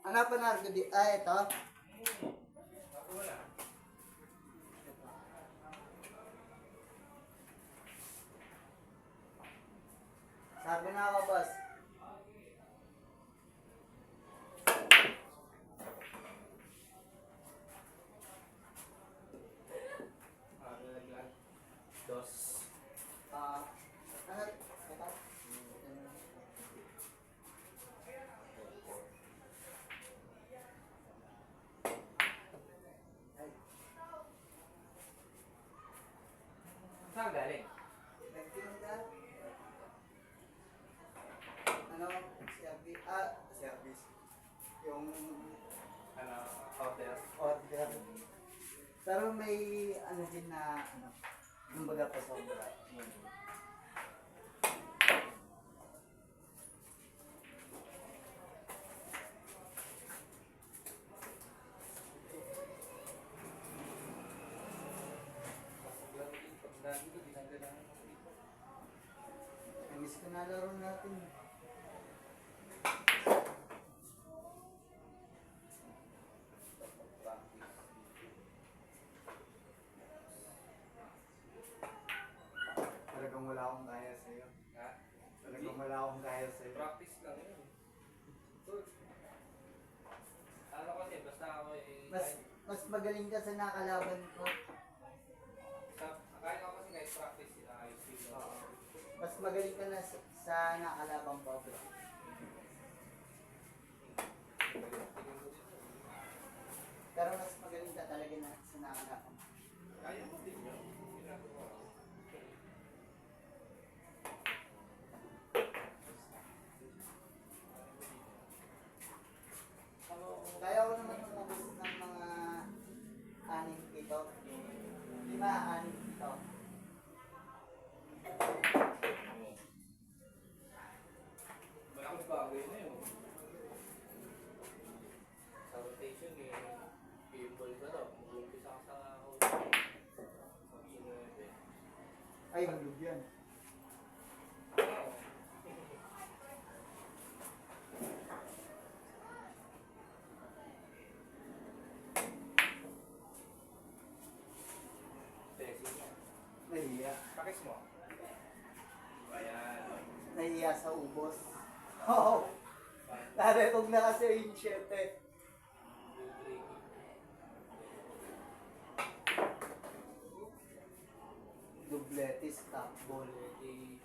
Hanapan na ko di. Ah, ito. Sabi na ako, boss. Dos. Ah, ano? Ito. Ay, Saan galing? nagtinda. Ano? Service. Ah, service. Yung Ano? Order? order. Pero may ano din na ano, kumbaga pa sobra. Namiss ko na laro natin. Talagang wala akong kaya sa'yo. Ha? Talagang wala akong kaya sa'yo. Practice lang yun. Ano kasi, basta ako eh... Mas magaling ka sa nakalaban ko. Kahit ako kasi guys, practice sila. Ayos sila. Oo. Mas magaling ka na sa nakalaban ko, bro. Pero mas magaling ka talaga na sa nakalaban ko. Kaya mo din yun. Ginagawa ko. Kaya ko naman tumubos ng mga 6 dito. 5, 6 dito. Malaking bagay na yun. Sa rotation eh, pinball ka daw. Mag-umpisa ka sa mag-inwebe. Ay, hulog yan. Testing niya. Nahiya. Pakis mo. Ayan. Nahiya sa ubos. Oo. Naretog na kasi yung 7. Dubletis, top ball. Ready.